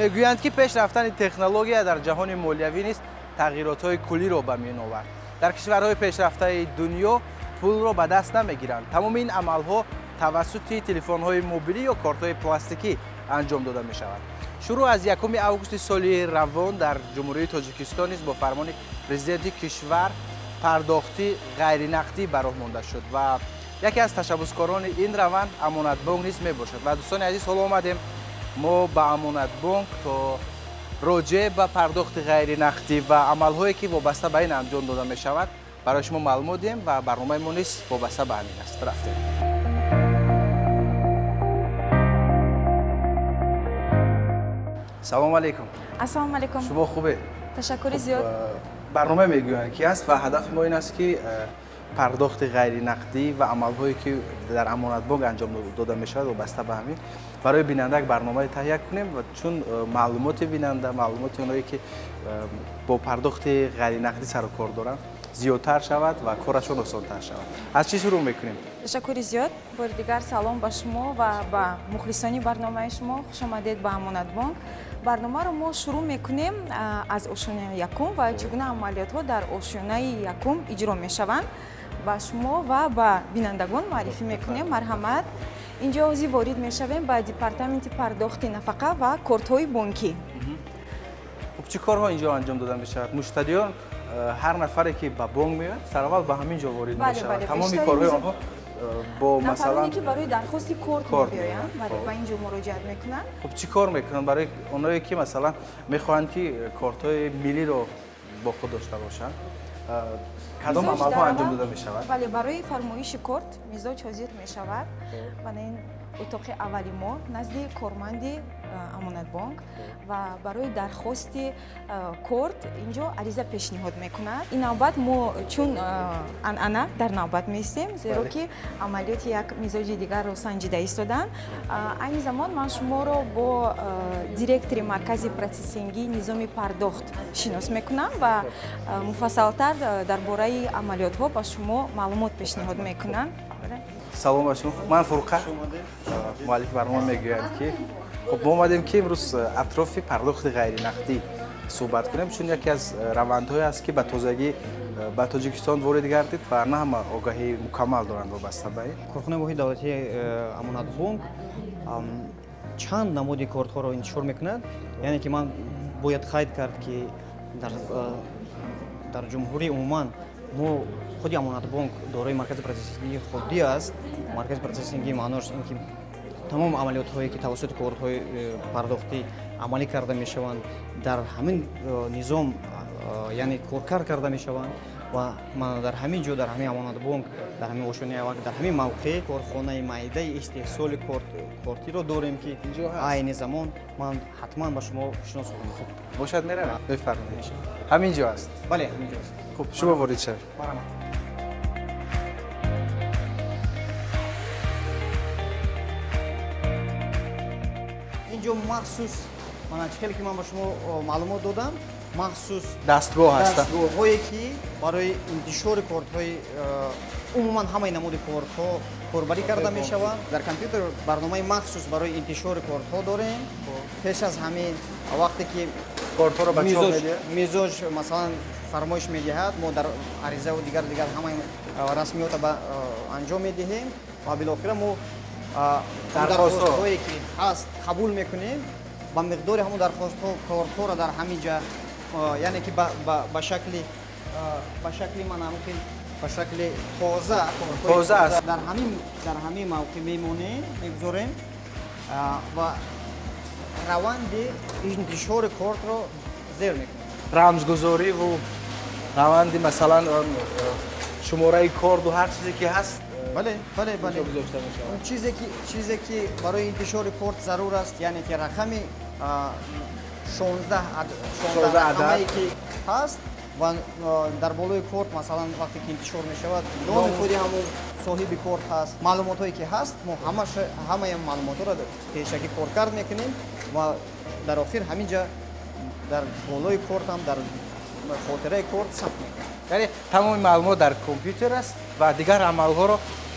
мегӯянд, ки пеш рафтани технология дар ҷаҳони молиявӣ низ тағйиротҳои кулиро ба миён овард. Дар кишварҳои пешрафтаи дунё пулро ба даст намегиранд. Тамоми ин амалҳо тавассути телефонҳои мобилӣ ё кортҳои пластикӣ анҷом дода мешавад. шурӯъ аз 1 августи соли равон дар ҷумҳурии Тоҷикистон низ бо фармони президенти кишвар пардохти ғайринақдӣ ба роҳ монда шуд ва яке аз ташаббускорони ин раванд Амонатбонк низ мебошад. Ва дӯстони азиз, ҳоло омадем мо ба Амонатбонк то роҷеъ ба пардохти ғайринақдӣ ва амалҳое ки вобаста ба ин анҷом дода мешавад барои шумо маълумот диҳем ва барномаи мо низ вобаста ба ҳамин аст. Рафтем. салому алайкум. Ассалому алайкум. шумо хубед? Ташаккури зиёд. барнома мегӯянд ки аст ва ҳадафи мо ин аст ки пардохти ғайринақдӣ ва амалҳое ки дар Амонатбонк анҷом дода мешавад вобаста ба ҳамин барои бинанда як барномае таҳия кунем ва чун маълумоти бинанда, маълумоти онҳое ки бо пардохти ғайринақдӣ сару кор доранд зиёдтар шавад ва корашон осонтар шавад. Аз чӣ шурӯъ мекунем? Ташаккури зиёд. Бори дигар салом ба шумо ва ба мухлисони барномаи шумо. Хушомадед ба Амонатбонк. барномаро мо шурӯъ мекунем аз ошёнаи якум ва чӣ гуна амалиётҳо дар ошёнаи якум иҷро мешаванд. ба шумо ва ба бинандагон маърифӣ мекунем. марҳамат. инҷо ҳозир ворид мешавем ба департаменти пардохти нафақа ва кортҳои бонкӣ. чӣ корҳо инҷо анҷом дода мешавад? муштариён ҳар нафаре ки ба бонк меояд сараввал ба ҳамин ҷо ворид мешавад. тамоми корҳои онҳо бо нафароне ки барои дархости корт мебиёянд ба ин ҷо муроҷиат мекунанд. хуб чӣ кор мекунанд барои онҳое ки масалан мехоҳанд ки кортҳои миллиро бо худ дошта бошанд? кадом амалҳо анҷом дода мешавад? бале, барои фармоиши корт мизоҷ ҳозир мешавад ва ин утоқи аввали мо назди корманди Амонатбонк ва барои дархости корт инҷо ариза пешниҳод мекунад. ин навбат мо чун анъана дар навбат меистем, зеро ки амалиёти як мизоҷи дигарро санҷида истоданд. айни замон ман шуморо бо директори маркази процессингии низоми пардохт шинос мекунам ва муфассалтар дар бораи амалиётҳо ба шумо маълумот пешниҳод мекунам. салом ба шумо. ман Фурқа, муаллифи барнома мегӯяд ки хуб мо омадем ки имрӯз атрофи пардохти ғайринақдӣ суҳбат кунем, чун яке аз равандҳое аст ки ба тозагӣ ба Тоҷикистон ворид гардид ва на ҳама огаҳии мукаммал доранд вобаста ба ин. корхонаи воҳид давлатии Амонатбонк чанд намуди кортҳоро интишор мекунад. яъне ки ман бояд қайд кард ки дар ҷумҳурӣ умуман мо худи Амонатбонк дорои маркази процессингии худӣ аст. маркази процессингии маънош ин ки тамом амалиётҳое ки тавассути кортҳои пардохтӣ амалӣ карда мешаванд дар ҳамин низом яъне коркар карда мешаванд ва ман дар ҳамин ҷо дар ҳамин Амонатбонк дар ҳамин ошёнаи аввал дар ҳамин мавқеъ корхонаи майдаи истеҳсоли кортиро дорем ки айни замон ман ҳатман ба шумо шинос хоҳам кард. бошад меравад бифармоед. ҳамин ҷо аст? бале, ҳамин ҷо аст. хуб шумо ворид шавед. инҷо махсус хеле ки ман ба шумо маълумот додам, махсус дастгоҳ ҳаст. дастгоҳҳое ки барои интишори кортҳои умуман ҳамаи намуди кортҳо корбарӣ карда мешаванд. дар компютер барномаи махсус барои интишори кортҳо дорем. пеш аз ҳамин вақте ки кортҳоро ба чоп медиҳад, мизоҷ масалан фармоиш медиҳад, мо дар аризаву дигар ҳамаи расмиёта анҷом медиҳем ва билохира мо дархостҳое ки ҳаст қабул мекунем. ба миқдори ҳамон дархостҳо кортҳоро дар ҳамин ҷа яъне ки ба шакли манамки ба шакли тоза аст дар ҳамин мавқеъ мемонем, мегузорем ва раванди интишори кортро зер мекунем. рамзгузориву раванди масалан шумораи корду ҳар чизе ки ҳаст бале гузошта мешавад. чизе ки барои интишори корт зарур аст, яъне ки рақами 16 рақамае ки ҳаст ва дар болои корт масалан вақте ки интишор мешавад номи худи ҳамон соҳиби корт ҳаст, маълумотое ки ҳаст, мо ҳамаи маълумотҳоро пешакӣ коркард мекунем ва дар охир ҳамин ҷа дар болои кортам дар хотираи корт сабт мекунем. яъне тамоми маълумот дар компютер аст ва дигар амалҳоро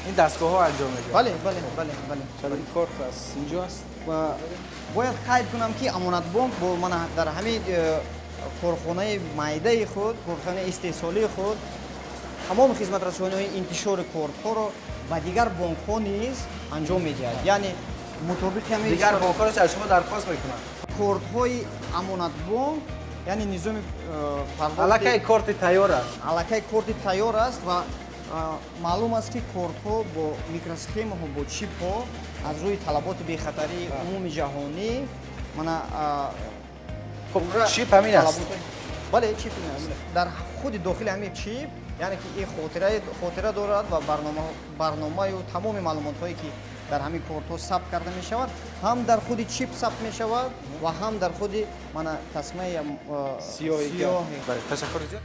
ин дастгоҳҳо анҷом медиҳанд. бале. корт аст инҷо аст. бояд қайд кунам ки амонатбонк бо мана дар ҳамин корхонаи майдаи худ корхонаи истеҳсолии худ тамоми хизматрасониҳои интишори кортҳоро ба дигар бонкҳо низ анҷом медиҳад яъне мутобиқи ҳамин дигар бонкҳоро аз шумо дархост мекунанд кортҳои амонатбонк яъне низоми аллакай корти тайёр аст аллакай корти тайёр аст ва маълум аст ки кортҳо бо микросхемаҳо бо чипҳо аз рӯи талаботи бехатарии умуми ҷаҳонӣ мана чип ҳамин аст бале чип дар худи дохили ҳамин чип яъне ки ин хотира дорад ва барномаю тамоми маълумотҳое ки дар ҳамин кортҳо сабт карда мешавад ҳам дар худи чип сабт мешавад ва ҳам дар худи мана тасмаи сиёҳи. Ташаккур зиёд.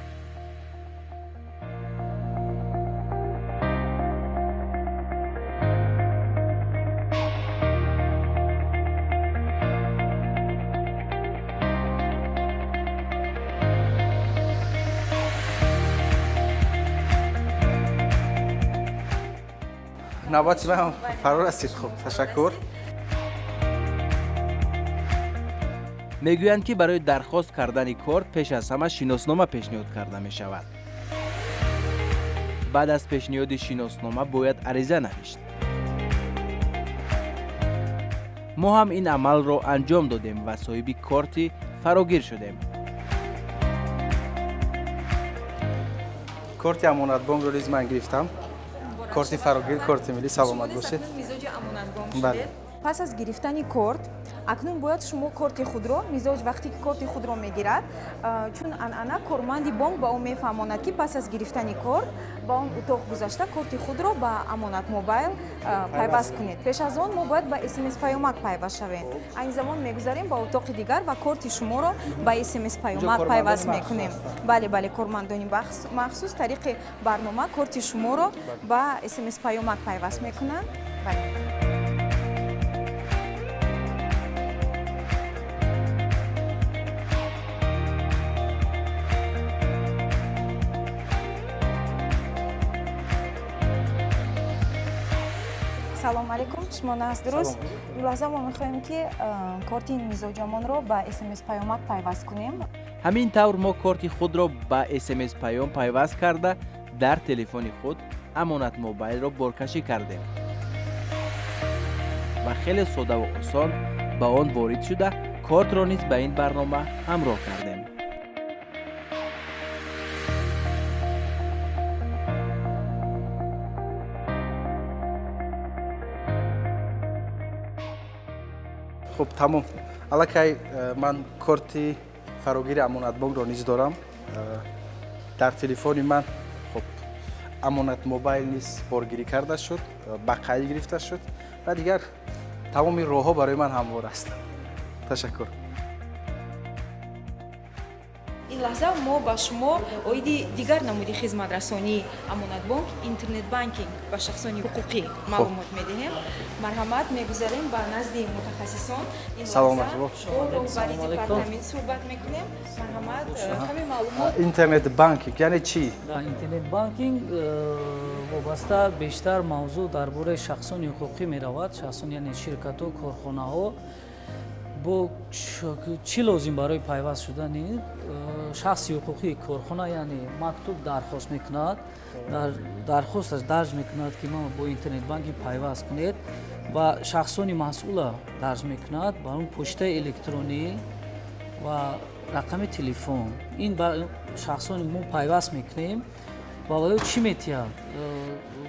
навбати ман фаро расид. Хуб, ташаккур. мегӯянд ки барои дархост кардани корт пеш аз ҳама шиноснома пешниҳод карда мешавад. баъд аз пешниҳоди шиноснома бояд ариза навишт. мо ҳам ин амалро анҷом додем ва соҳиби корти фарогир шудем. корти амонатбонкро низ ман гирифтам. корти фарогир, корти милли. Саломат бошед. мизоҷи амонатбонк Бале. шудед. пас аз гирифтани корт акнун бояд шумо корти худро мизоҷ вақте ки корти худро мегирад чун анъана корманди бонк ба он мефаҳмонад ки пас аз гирифтани корт ба он утоқ гузашта корти худро ба амонат мобайл пайваст кунед. пеш аз он мо бояд ба смс паёмак пайваст шавем. айни замон мегузарем ба утоқи дигар ва корти шуморо ба смс паёмак пайваст мекунем. бале бале кормандони махсус тариқи барнома корти шуморо ба смс паёмак пайваст мекунанд. бале. салом алейкум, шумо наст дуруст. Лаҳза мо мехоҳем ки корти мизоҷамонро ба смс паёмак пайваст кунем. ҳамин тавр мо корти худро ба смс паём пайваст карда дар телефони худ амонат мобайлро боркашӣ кардем ва хеле содаву осон ба он ворид шуда кортро низ ба ин барнома ҳамроҳ кардем. хуб, тамом. аллакай ман корти фарогири амонатбонкро низ дорам. дар телефони ман хуб амонат мобайл низ боргирӣ карда шуд, ба қайд гирифта шуд ва дигар тамоми роҳҳо барои ман ҳамвор аст. ташаккур. ин лаҳза мо ба шумо оиди дигар намуди хизматрасонии амонатбонк интернет банкинг ба шахсони ҳуқуқӣ маълумот медиҳем. марҳамат мегузарем ба назди мутахассисон. ин Саломат лаҳза бо. роҳбари департамент суҳбат мекунем. марҳамат ҳамин маълумот интернет банкинг яъне чӣ? интернет банкинг вобаста бештар мавзӯъ дар бораи шахсони ҳуқуқӣ меравад. шахсон яъне ширкатҳо, корхонаҳо бо чӣ лозим барои пайваст шудани шахси ҳуқуқии корхона яъне мактуб дархост мекунад, дархосташ дарҷ мекунад ки мо бо интернет банкинг пайваст кунед ва шахсони масъула дарҷ мекунад ба он почтаи электронӣ ва рақами телефон. ин ба шахсони мо пайваст мекунем ва ё чӣ метиҳад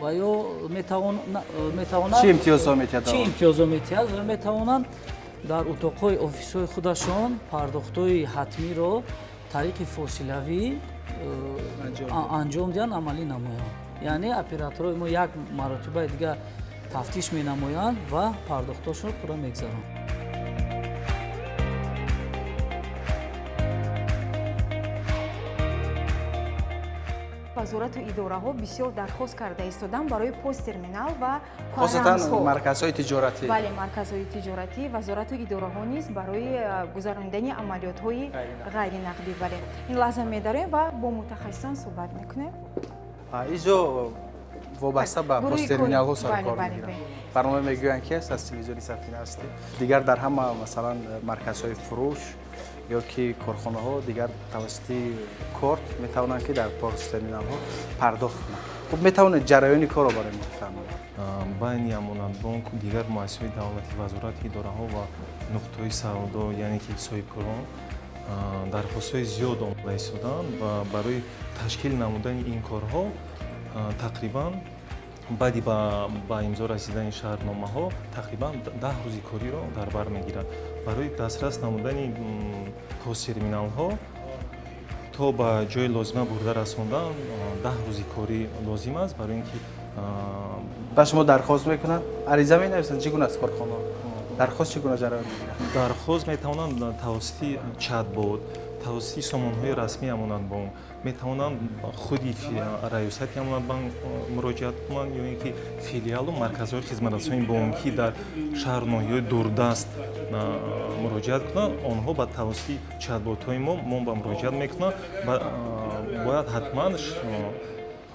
ва ё метавонад чӣ имтиёзҳо метиҳад? чӣ имтиёзҳо метиҳад ва метавонанд дар утоқҳои офисҳои худашон пардохтҳои ҳатмиро тариқи фосилавӣ анҷом диҳанд, амалӣ намоянд. яъне операторои мо як маротибаи дигар тафтиш менамоянд ва пардохташро пурра мегзаронанд. вазорату идораҳо бисёр дархост карда истоданд барои посттерминал ва хосатан марказҳои тиҷоратӣ. бале марказҳои тиҷоратӣ вазорату идораҳо низ барои гузарондани амалиётҳои ғайринақдӣ. бале ин лаҳза медарем ва бо мутахассисон суҳбат мекунем. инҷо вобаста ба посттерминалҳо саркор мегиранд. برنامه میگویند که از تلویزیون سفینه هستی دیگر در همه مثلا مرکزهای فروش یا که کارخانه ها دیگر توسط کارت میتونن که در پاس ترمینال ها پرداخت کنند. خب میتونه جریان کار رو برای ما بفرمایید؟ بین امانت بانک و دیگر مؤسسات دولتی وزارت اداره ها و نقطه‌های سودا یعنی که صاحبکاران درخواست‌های زیاد آماده ایستادند و برای تشکیل نمودن این کارها تقریبا بعدی با امضا رسیدن شهرنامه ها تقریبا 10 روزی کاری را در بر میگیرد. برای دسترس نمودن پاس ترمینال ها تا به جای لازمه برده رساندن 10 روزی کاری لازم است. برای اینکه با شما درخواست میکنن عریضه مینویسن چگونه است کارخانه درخواست چگونه جریان میگیرد؟ درخواست میتوانند توسط چت بوت توسط سامانهای رسمی امانت بانک میتوانند خودی ریاست امانت بانک مراجعت کنند یا اینکه فیلیال و مرکزهای خدمترسانی بانکی در شهر و ناحیه‌های دوردست مراجعت کنند. آنها با توسط چت بوت‌های ما به مراجعت میکنند. باید حتما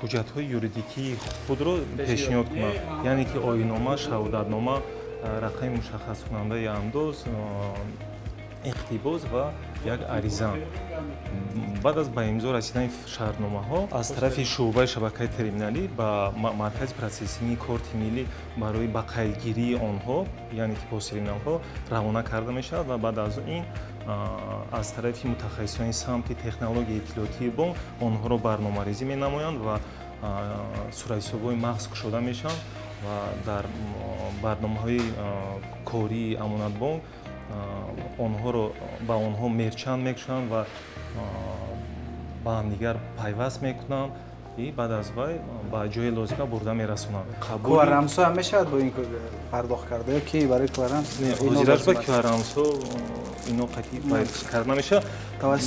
حجت‌های یوریدیکی خود را پیشنهاد کنند، یعنی که آیین‌نامه، شهادتنامه، رقم مشخص کننده انداز، اقتباس و یک عریضه. بعد از به امضا رسیدن شهرنامه ها از طرف شعبه شبکه ترمینالی به مرکز پروسسینگ کارت ملی برای به قیدگیری آنها یعنی که پاس ترمینال ها روانه کرده می شود و بعد از این از طرف متخصصان سمت تکنولوژی اطلاعاتی بانک آنها را برنامه‌ریزی می نمایند و صورتحساب‌های مغز گشوده می شوند و در برنامه‌های کاری امانت بانک آنها رو با آنها مرچند میکشند و با هم دیگر پیوست میکنند. بعد از وی با جای لازمه برده میرسونند. کوارمسو هم میشود با این پرداخت کرده یا که برای کوارمس حاضرش با کوارمسو اینو قطعی باید کرده نمیشه.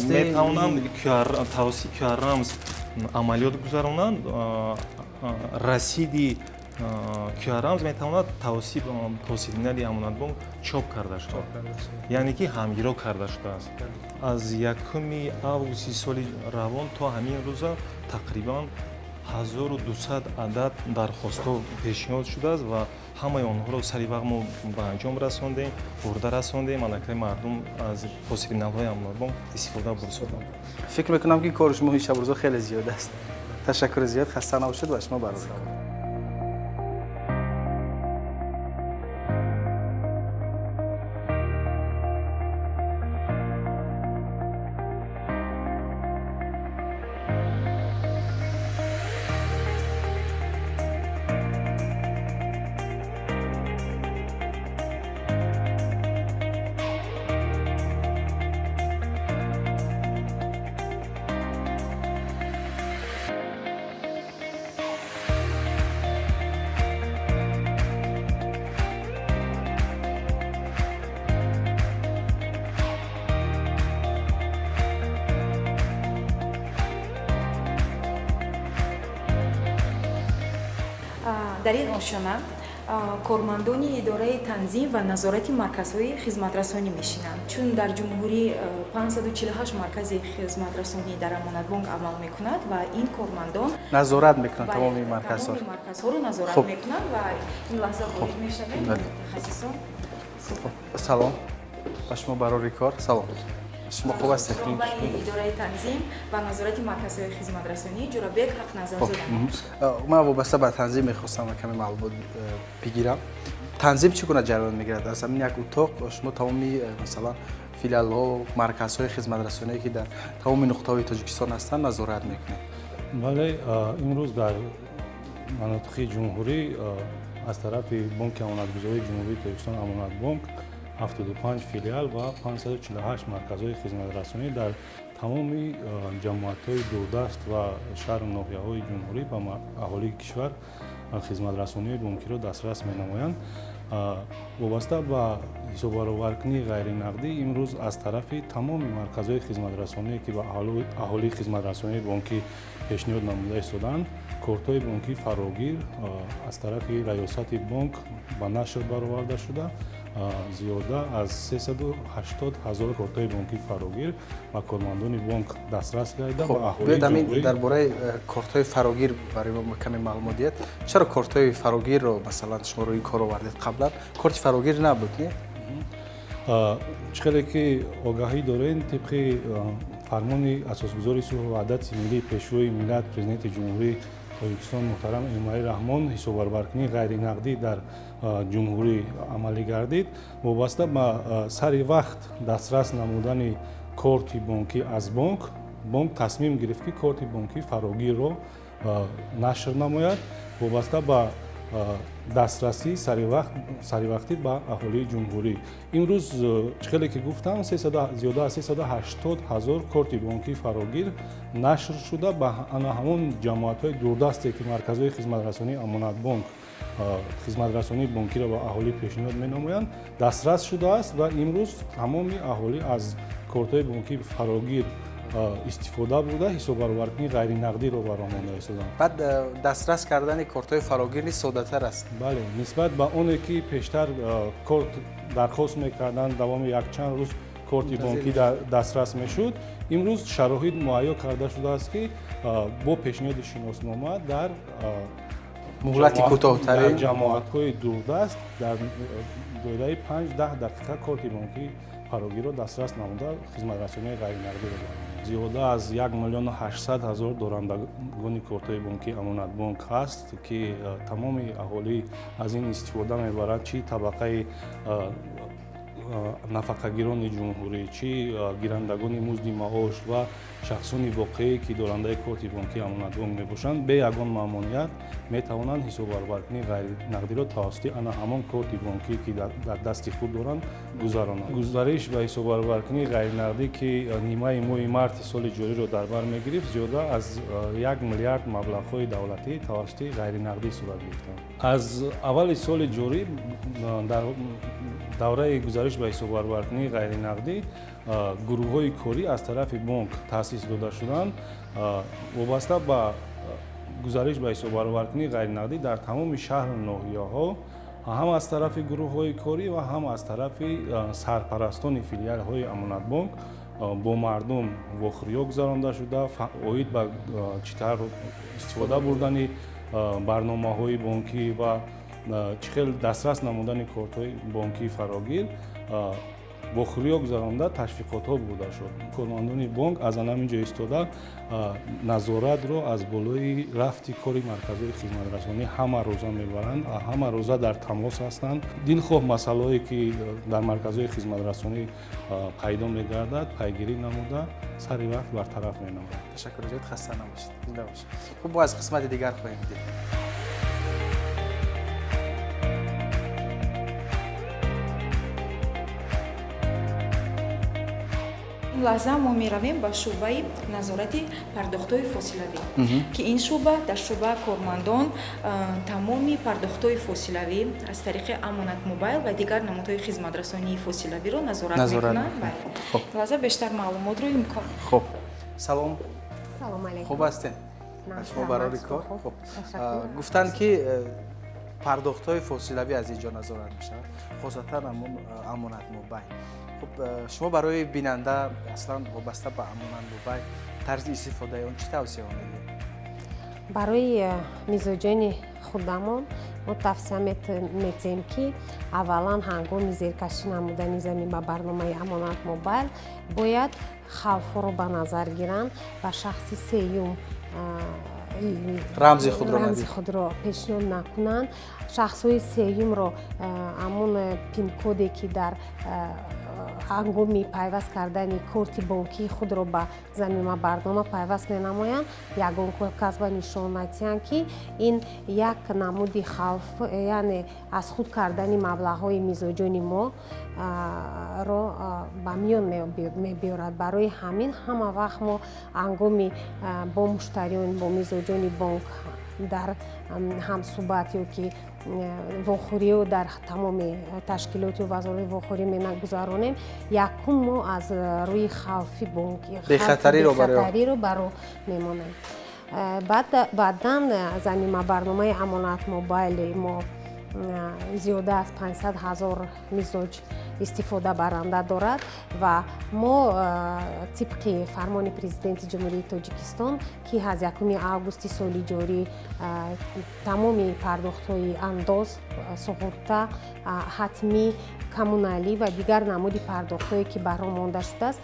میتوانند توسط کوارمس عملیات گذرانند. رسیدی کوارمز میتواند توسط پاس ترمینال امانت بانک چاپ کرده شود، یعنی که همگیرا کرده شده است. از 1 آگوست سال روان تا همین روز تقریبا 1200 عدد درخواست‌ها پیشنهاد شده است و همه آنها را سریع وقت ما به انجام رساندیم، برده رساندیم. ملکه مردم از پاس ترمینال‌های امانت بانک استفاده بردند. فکر میکنم که کار شما شب روز خیلی زیاد است. تشکر زیاد، خسته نباشید و شما برنامه дар ин ошона кормандони идораи танзим ва назорати марказҳои хизматрасонӣ мешинанд. Чун дар ҷумҳурӣ 548 маркази хизматрасонӣ дар амонатбонк амал мекунад ва ин кормандон назорат мекунанд тамоми марказҳоро назорат мекунанд ва ин лаҳза ворид мешавем мутахассисон. салом ба шумо барори кор. салом шумо хуб ҳастед? идораи танзим ва назорати марказҳои хизматрасонӣ ҷурабек ҳақназарзода. ман вобаста ба танзим мехостам каме маълумот бигирам. танзим чӣ гуна ҷараён мегирад? аз ҳамин як утоқ шумо тамоми масалан филиалҳо, марказҳои хизматрасоние ки дар тамоми нуқтаҳои тоҷикистон ҳастанд назорат мекунед? бале, имрӯз дар манотиқи ҷумҳурӣ аз тарафи бонки амонатгузории ҷумҳурии тоҷикистон амонатбонк 75 филиал ва 548 марказҳои хизматрасонӣ дар тамоми ҷамоатҳои дурдаст ва шаҳру ноҳияҳои ҷумҳурӣ ба аҳолии кишвар хизматрасонии бонкиро дастрас менамоянд. вобаста ба ҳисоббароваркунии ғайринақдӣ имрӯз аз тарафи тамоми марказҳои хизматрасоние ки ба аҳолии хизматрасонии бонкӣ пешниҳод намуда истодаанд, кортҳои бонкӣ фарогир аз тарафи раёсати бонк ба нашр бароварда шуда зиёда аз 380 000 кортҳои бонкӣ фарогир ба кормандони бонк дастрас гардида ба аҳолии ҷумҳурӣ. дар бораи кортҳои фарогир барои мо каме маълумот диҳед. Чаро кортҳои фарогирро масалан шумо рӯи кор овардед? Қаблан корти фарогир набуд, не? чӣ ки огаҳӣ дорем тибқи фармони асосгузори сулҳу ваҳдати миллӣ пешрои миллат президенти ҷумҳурии Тоҷикистон муҳтарам Эмомалӣ Раҳмон ҳисоббарваркунии ғайринақдӣ дар ҷумҳурӣ амалӣ гардид. Вобаста ба сари вақт дастрас намудани корти бонкӣ аз бонк тасмим гирифт ки корти бонкӣ фарогирро нашр намояд вобаста ба дастрасӣ саривақтӣ ба аҳолии ҷумҳурӣ. Имрӯз чӣ ки гуфтам зиёда аз 380 000 корти бонкӣ фарогир нашр шуда ба ана ҳамон ҷамоатҳои дурдасте ки марказҳои хизматрасонии амонатбонк хизматрасонии бонкиро ба аҳолӣ пешниҳод менамоянд дастрас шудааст ва имрӯз тамоми аҳолӣ аз кортҳои бонкӣ фарогир истифода бурда ҳисоббарваркунии ғайринақдиро баромонда истоданд. Баъд дастрас кардани кортҳои фарогир низ соддатар аст. Бале, нисбат ба оне ки пештар корт дархост мекарданд давоми якчанд рӯз корти бонкӣ дастрас мешуд, имрӯз шароит муайё карда шудааст ки бо пешниҳоди шиноснома дар муҳлати кӯтоҳтари ҷамоатҳои дурдаст дар доираи 5-10 дақиқа корти бонкӣ фарогирро дастрас намуда хизматрасонии ғайринақдиро баромонанд. зиёда аз 1 800 000 дорандагони кортҳои бонкӣ амонатбонк ҳаст ки тамоми аҳолӣ аз ин истифода мебаранд, чӣ табақаи нафақагирони ҷумҳурӣ, чӣ гирандагони музди маош ва шахсони воқеӣ ки дорандаи корти бонкӣ амонатбонк мебошанд бе ягон маъмуният метавонанд ҳисоббарваркунии ғайринақдиро тавассути ана ҳамон корти бонкӣ ки дар дасти худ доранд гузаронанд. Гузариш ба ҳисоббарваркунии ғайринақдӣ ки нимаи моҳи марти соли ҷориро дар бар мегирифт, зиёда аз 1 миллиард маблағҳои давлатӣ тавассути ғайринақдӣ сурат гирифтанд. Аз аввали соли ҷорӣ дар давраи гузариш ба ҳисоббарваркунии ғайринақдӣ гурӯҳҳои корӣ аз тарафи бонк таъсис дода шуданд вобаста ба гузариш ба ҳисоббарваркунии ғайринақдӣ дар тамоми шаҳру ноҳияҳо ҳам аз тарафи гурӯҳҳои корӣ ва ҳам аз тарафи сарпарастони филиалҳои амонатбонк бо мардум вохӯриё гузаронда шуда оид ба чӣ тавр истифода бурдани барномаҳои бонкӣ ва чӣ хел дастрас намудани кортҳои бонкии фарогир вохӯриё гузаронда ташвиқотҳо бурда шуд. Кормандони бонк аз ҳаминҷо истода назоратро аз болои рафти кори марказҳои хизматрасонӣ ҳама рӯза мебаранд, ҳама рӯза дар тамос ҳастанд. Дилхоҳ масъалаҳое ки дар марказҳои хизматрасонӣ пайдо мегардад, пайгирӣ намуда сари вақт бартараф менамоянд. Ташаккур ҷойд, хаста набошед. Зинда бошед. Хуб, бо аз қисмати дигар хоҳем дид. лаҳза мо меравем ба шӯъбаи назорати пардохтҳои фосилавӣ ки ин шӯъба дар шӯъбаи кормандон тамоми пардохтҳои фосилавӣ аз тариқи амонат мобайл ва дигар намудҳои хизматрасонии фосилавиро назорат мекунанд. лаҳза бештар маълумотро имкон. Хуб, салом. салом алейкум. Хуб ҳастед? шумо барори кор? Хуб. Гуфтанд ки пардохтҳои фосилавӣ аз инҷо назорат мешавад, хосатан амонат мобайл. شما برای بیننده اصلا وابسته به امانت موبایل طرز استفاده اون چی توصیه میدید؟ برای مزاجان خودمون ما توصیه می‌کنیم که اولا هنگام زیرکشی نمودن زمین به برنامه امانت موبایل باید خوف رو به نظر گیرند و شخصی سیوم رمز خود را پیشنهاد نکنند. شخصی سیوم رو همون پین کدی که در ҳангоми пайваст кардани корти бонкии худро ба замима барнома пайваст менамоянд, ягон касба нишон натиҳанд ки ин як намуди хавф, яъне аз худ кардани маблағҳои мизоҷони моро ба миён мебиёрад. Барои ҳамин ҳама вақт мо ҳангоми бо муштариён бо мизоҷони бонк дар ҳамсӯҳбат ё ки вохӯриё дар тамоми ташкилоти вазорати вохӯрӣ менагузаронем, якум мо аз рӯи хавфи бонки бехатариро баро мемонем. баъдан замима барномаи амонат мобайли мо зиёда аз 500 000 мизоҷ истифода баранда дорад ва мо тибқи фармони президенти ҷумҳурии тоҷикистон ки аз 1 августи соли ҷорӣ тамоми пардохтҳои андоз суғурта ҳатмӣ коммуналӣ ва дигар намуди пардохтҳое ки барҳо монда шудааст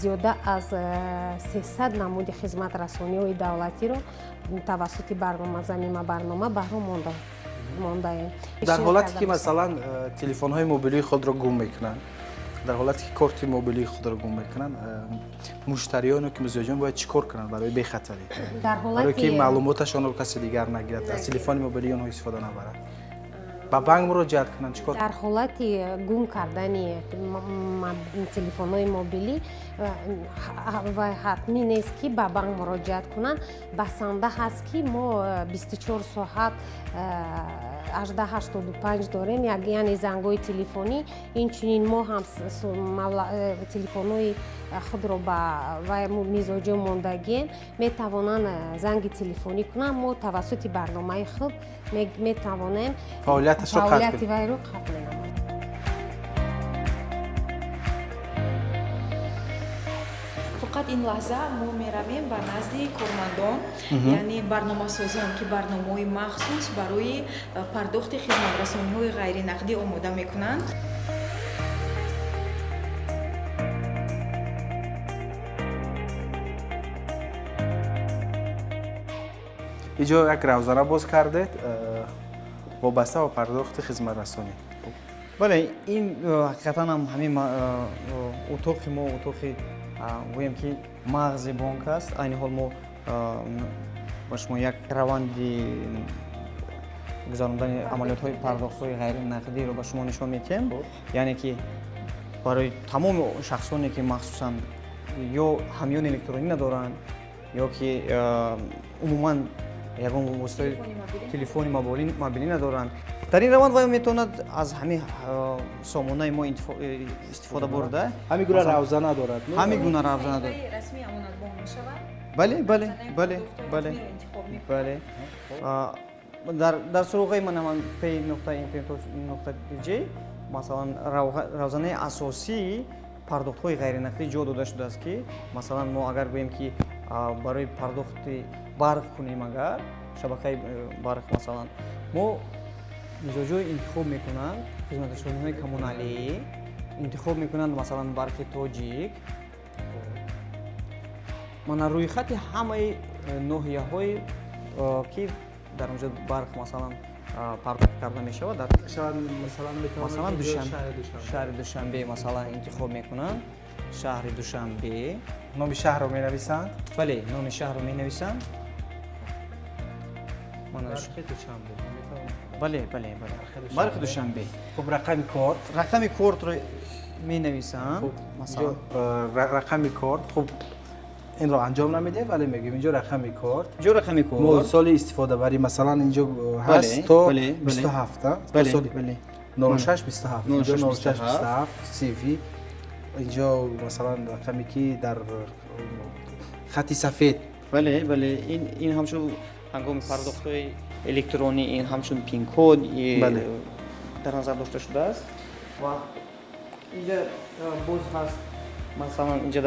зиёда аз 300 намуди хизматрасониҳои давлатиро тавассути барнома замима барнома барҳо мондаем. дар ҳолате ки масалан телефонҳои мобилии худро гум мекунанд, дар ҳолате ки корти мобилии худро гум мекунанд, муштариёне ки мизоҷон бояд чӣ кор кунанд барои бехатарӣ? барои ки маълумоташонро касе дигар нагирад, аз телефони мобилии онҳо истифода набарад. ба банк муроҷиат кунанд чӣ кор? дар ҳолати гум кардани телефонҳои мобилӣ ва ҳатмӣ нест ки ба банк муроҷиат кунанд. басанда ҳаст ки мо 24 соат 1885 дорем, яъне зангҳои телефонӣ. инчунин мо ҳам телефонҳои худро ба мизоҷо мондагием метавонанд занги телефонӣ кунанд. мо тавассути барномаи худ метавонем фаъолияти вайро қатъ менамоем. фақат ин лаҳза мо меравем ба назди кормандон, яъне барномасозон ки барномаҳои махсус барои пардохти хизматрасониҳои ғайринақдӣ омода мекунанд. иҷо як равзана боз кардед вобаста ба пардохти хизматрасонӣ. бале ин ҳақиқатан ҳам ҳамин утоқи мо утоқи гӯем ки мағзи бонк аст. айни ҳол мо ба шумо як раванди гузарондани амалиётҳои пардохтҳои ғайринақдиро ба шумо нишон медиҳем. яъне ки барои тамоми шахсоне ки махсусан ё ҳамёни электронӣ надоранд ё ки умуман ягон воситаи телефони мобилӣ надоранд, дар ин раванд вай метавонад аз ҳамин сомонаи мо истифода бурда ҳамин гуна равзана дорад. ҳамин гуна равзана дорад. расми амонатбонк мешавад. бале дар суруғаи ман ҳаман пей нуқтаи нуқта ҷ масалан равзанаи асосии пардохтҳои ғайринақдӣ ҷо дода шудааст ки масалан мо агар гӯем ки барои пардохти барқ кунем, агар шабакаи барқ масалан мо мизоҷҳои интихоб мекунанд, хизматрасониҳои коммуналӣ интихоб мекунанд, масалан барқи тоҷик. мана рӯйхати ҳамаи ноҳияҳои ки дар онҷо барқ масалан пардохт карда мешавад, дар масалан шаҳри душанбе масалан интихоб мекунанд. шаҳри душанбе номи шаҳрро менависанд. бале номи шаҳрро менависанд. бале барқи душанбе. хуб рақами кортро менависанд. масалан рақами корт. хуб инро анҷом намедиҳем, вале мегӯем инҷо рақами корт. инҷо рақами корт. мо соли истифодабарӣ масалан инҷо ҳаст то 27 соли 06 27 инҷо 06 27 CV инҷо масалан рақаме ки дар хати сафед. бале ин ҳамчун ҳангоми пардохтҳои электронӣ ин ҳамчун пинкод дар назар дошта шудааст. ва инҷа боз ҳаст масалан инҷа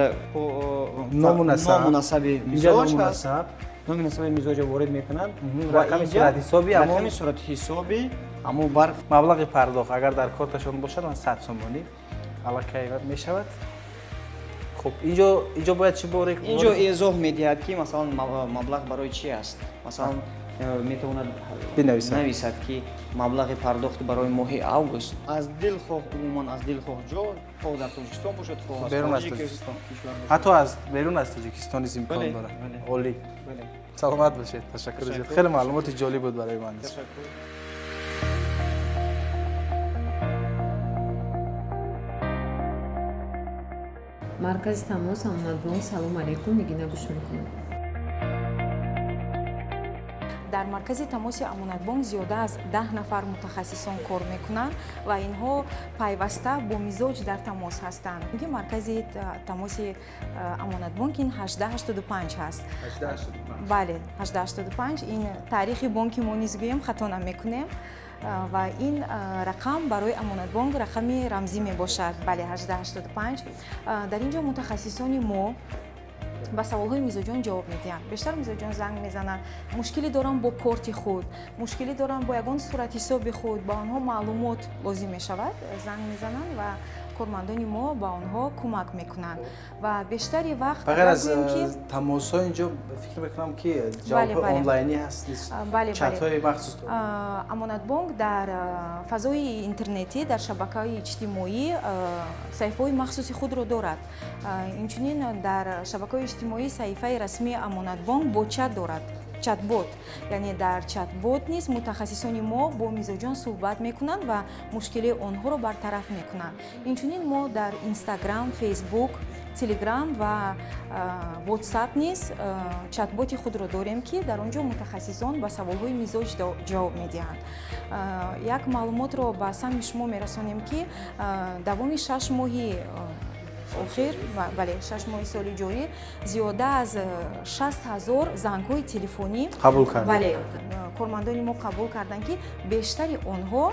ному насаби мизоҷ ҳаст. номи насаби мизоҷро ворид мекунанд. рақами сурати ҳисоби ҳамон барқ маблағи пардохт агар дар корташон бошад 100 сомонӣ аллакай мешавад. хуб инҷо бояд чӣ боре инҷо эзоҳ медиҳад ки масалан маблағ барои чи аст. масалан метавонад нависад ки маблағи пардохт барои моҳи август аз дилхоҳ умуман аз дилхоҳ ҷо хоҳ дар тоҷикистон бошад хоҳ берун аз тоҷикистон ҳатто аз берун аз тоҷикистон низ имкон дорад. олӣ саломат бошед. ташаккур зиёд. хеле маълумоти ҷолиб буд барои ман. маркази тамос амонатбонк. салом алайкум, нигина гӯш мекунам. дар маркази тамоси амонатбонк зиёда аз 10 нафар мутахассисон кор мекунанд ва инҳо пайваста бо мизоҷ дар тамос ҳастанд. маркази тамоси амонатбонк ин 1885 ҳаст. бале 1885 ин таърихи бонки мо низ гӯем, хато намекунем. ва ин рақам барои амонатбонк рақами рамзӣ мебошад. Бале 1885. Дар ин ҷо мутахассисони мо ба саволҳои мизоҷон ҷавоб медиҳанд. Бештар мизоҷон занг мезананд, мушкиле доранд бо корти худ, мушкиле доранд бо ягон суратҳисоби худ, ба онҳо маълумот лозим мешавад, занг мезананд ва кормандони мо ба онҳо кӯмак мекунанд. Ва бештари вақт фақат аз тамосҳо инҷо фикр мекунам ки ҷавобҳои онлайнӣ ҳаст, чатҳои махсус дорад. Амонатбонк дар фазои интернетӣ, дар шабакаҳои иҷтимоӣ саҳифаҳои махсуси худро дорад. Инчунин дар шабакаҳои иҷтимоӣ саҳифаи расмии Амонатбонк бо чат дорад. Чатбот, яъне дар чатбот низ мутахассисони мо бо мизоҷон суҳбат мекунанд ва мушкилаи онҳоро бартараф мекунанд. Инчунин мо дар Instagram, Facebook, Telegram ва WhatsApp низ чатботи худро дорем ки дар он ҷо мутахассисон ба саволҳои мизоҷ ҷавоб медиҳанд. Як маълумотро ба самми шумо мерасонем ки давоми 6 моҳи охир, бале 6 моҳи соли ҷорӣ зиёда аз 60,000 зангҳои телефонӣ қабул карданд. Бале кормандони мо қабул карданд ки бештари онҳо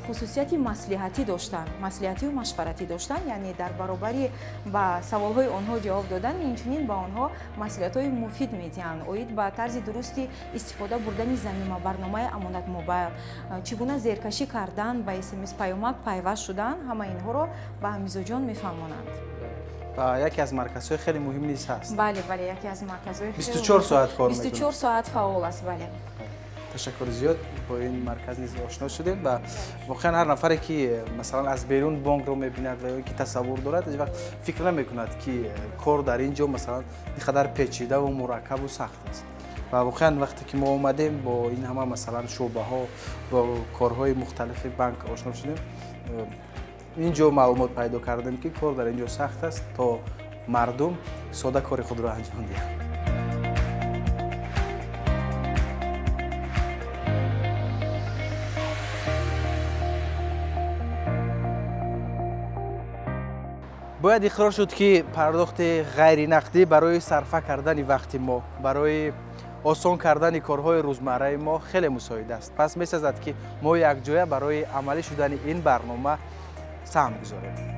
хусусияти маслиҳатӣ доштанд, маслиҳатию машваратӣ доштанд, яъне дар баробари ба саволҳои онҳо ҷавоб додан инчунин ба онҳо маслиҳатҳои муфид медиҳанд, оид ба тарзи дурусти истифода бурдани замимабарномаи амонатмобайл, чӣ гуна зеркашӣ кардан, ба SMS паёмак пайваст шудан, ҳама инҳоро ба мизоҷон мефаҳмонанд. Яке аз марказҳои хеле муҳим низ ҳаст. Бале, яке аз марказҳои 24 соат кор мекунад. 24 соат фаъол аст, бале. Ташаккури зиёд, бо ин марказ низ ошно шудем ва воқеан ҳар нафаре ки масалан аз берун бонкро мебинад ва ё ки тасаввур дорад, ҳеҷ вақт фикр намекунад ки кор дар ин ҷо масалан ин қадар печидаву мураккабу сахт аст. Ва воқеан вақте ки мо омадем бо ин ҳама масалан шуъбаҳо ва корҳои мухталифи банк ошно шудем, ин ҷо маълумот пайдо кардем ки кор дар ин ҷо сахт аст, то мардум сода кори худро анҷом диҳанд. бояд иқрор шуд ки пардохти ғайринақдӣ барои сарфа кардани вақти мо, барои осон кардани корҳои рӯзмарраи мо хеле мусоид аст. Пас месазад ки мо якҷоя барои амалӣ шудани ин барнома саҳм гузорем.